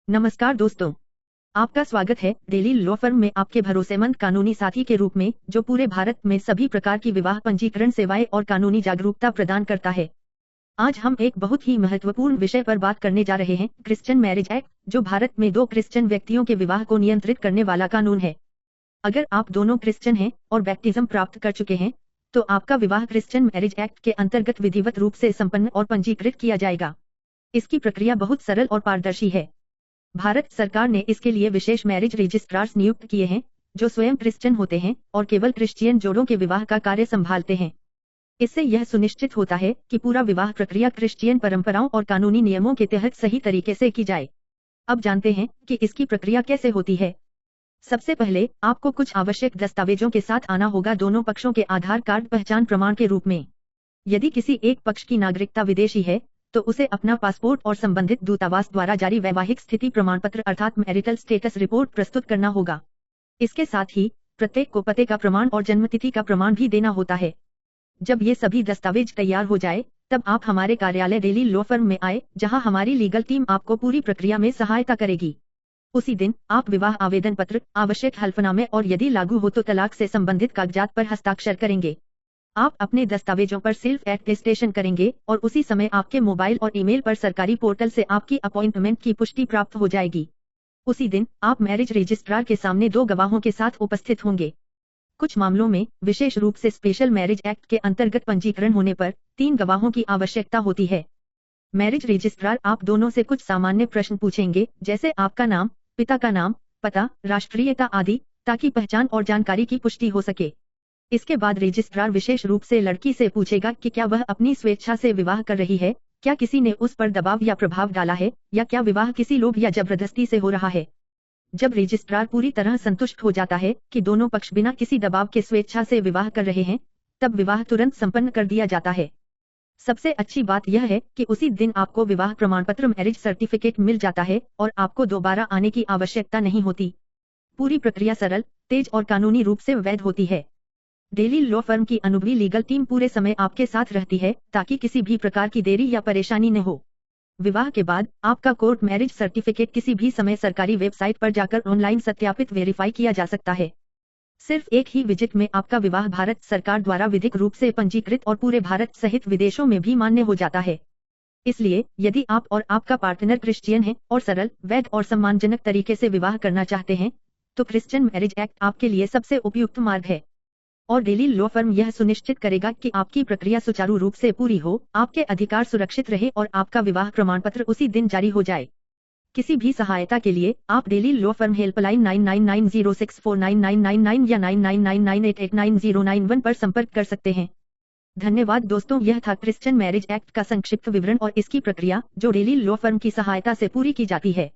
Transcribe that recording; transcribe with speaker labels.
Speaker 1: नमस्कार दोस्तों, आपका स्वागत है डेली लॉ फर्म में आपके भरोसेमंद कानूनी साथी के रूप में, जो पूरे भारत में सभी प्रकार की विवाह पंजीकरण सेवाएं और कानूनी जागरूकता प्रदान करता है। आज हम एक बहुत ही महत्वपूर्ण विषय पर बात करने जा रहे हैं, क्रिश्चियन मैरिज एक्ट, जो भारत में दो क्रिश्चियन व्यक्तियों के विवाह को नियंत्रित करने वाला कानून है। अगर आप दोनों क्रिश्चियन हैं और बैप्टिज्म प्राप्त कर चुके हैं, तो आपका विवाह क्रिश्चियन मैरिज एक्ट के अंतर्गत विधिवत रूप से संपन्न और पंजीकृत किया जाएगा। इसकी प्रक्रिया बहुत सरल और पारदर्शी है। भारत सरकार ने इसके लिए विशेष मैरिज रजिस्ट्रार्स नियुक्त किए हैं, जो स्वयं क्रिश्चियन होते हैं और केवल क्रिश्चियन जोड़ों के विवाह का कार्य संभालते हैं। इससे यह सुनिश्चित होता है कि पूरा विवाह प्रक्रिया क्रिश्चियन परंपराओं और कानूनी नियमों के तहत सही तरीके से की जाए। अब जानते हैं कि इसकी प्रक्रिया कैसे होती है। सबसे पहले आपको कुछ आवश्यक दस्तावेजों के साथ आना होगा, दोनों पक्षों के आधार कार्ड पहचान प्रमाण के रूप में। यदि किसी एक पक्ष की नागरिकता विदेशी है, तो उसे अपना पासपोर्ट और संबंधित दूतावास द्वारा जारी वैवाहिक स्थिति प्रमाण पत्र अर्थात मैरिटल स्टेटस रिपोर्ट प्रस्तुत करना होगा। इसके साथ ही प्रत्येक को पते का प्रमाण और जन्मतिथि का प्रमाण भी देना होता है। जब ये सभी दस्तावेज तैयार हो जाए, तब आप हमारे कार्यालय डेली लॉ फर्म में आए, जहां हमारी लीगल टीम आपको पूरी प्रक्रिया में सहायता करेगी। उसी दिन आप विवाह आवेदन पत्र, आवश्यक हल्फनामे और यदि लागू हो तो तलाक से संबंधित कागजात पर हस्ताक्षर करेंगे। आप अपने दस्तावेजों पर सेल्फ अटेस्टेशन करेंगे और उसी समय आपके मोबाइल और ईमेल पर सरकारी पोर्टल से आपकी अपॉइंटमेंट की पुष्टि प्राप्त हो जाएगी। उसी दिन आप मैरिज रजिस्ट्रार के सामने दो गवाहों के साथ उपस्थित होंगे। कुछ मामलों में, विशेष रूप से स्पेशल मैरिज एक्ट के अंतर्गत पंजीकरण होने पर 3 गवाहों की आवश्यकता होती है। मैरिज रजिस्ट्रार आप दोनों से कुछ सामान्य प्रश्न पूछेंगे, जैसे आपका नाम, पिता का नाम, पता, राष्ट्रीयता आदि, ताकि पहचान और जानकारी की पुष्टि हो सके। इसके बाद रजिस्ट्रार विशेष रूप से लड़की से पूछेगा कि क्या वह अपनी स्वेच्छा से विवाह कर रही है, क्या किसी ने उस पर दबाव या प्रभाव डाला है, या क्या विवाह किसी लोभ या जबरदस्ती से हो रहा है। जब रजिस्ट्रार पूरी तरह संतुष्ट हो जाता है कि दोनों पक्ष बिना किसी दबाव के स्वेच्छा से विवाह कर रहे हैं, तब विवाह तुरंत संपन्न कर दिया जाता है। सबसे अच्छी बात यह है कि उसी दिन आपको विवाह प्रमाण पत्र मैरिज सर्टिफिकेट मिल जाता है और आपको दोबारा आने की आवश्यकता नहीं होती। पूरी प्रक्रिया सरल, तेज और कानूनी रूप से वैध होती है। डेली लॉ फर्म की अनुभवी लीगल टीम पूरे समय आपके साथ रहती है, ताकि किसी भी प्रकार की देरी या परेशानी न हो। विवाह के बाद आपका कोर्ट मैरिज सर्टिफिकेट किसी भी समय सरकारी वेबसाइट पर जाकर ऑनलाइन सत्यापित वेरीफाई किया जा सकता है। सिर्फ एक ही विजिट में आपका विवाह भारत सरकार द्वारा विधिक रूप से पंजीकृत और पूरे भारत सहित विदेशों में भी मान्य हो जाता है। इसलिए यदि आप और आपका पार्टनर क्रिश्चियन है और सरल, वैध और सम्मानजनक तरीके से विवाह करना चाहते हैं, तो क्रिश्चियन मैरिज एक्ट आपके लिए सबसे उपयुक्त मार्ग है। और डेली लॉ फर्म यह सुनिश्चित करेगा कि आपकी प्रक्रिया सुचारू रूप से पूरी हो, आपके अधिकार सुरक्षित रहे और आपका विवाह प्रमाण पत्र उसी दिन जारी हो जाए। किसी भी सहायता के लिए आप डेली लॉ फर्म हेल्पलाइन 9990649999 या 9999889091 पर संपर्क कर सकते हैं। धन्यवाद दोस्तों, यह था क्रिश्चियन मैरिज एक्ट का संक्षिप्त विवरण और इसकी प्रक्रिया, जो डेली लॉ फर्म की सहायता से पूरी की जाती है।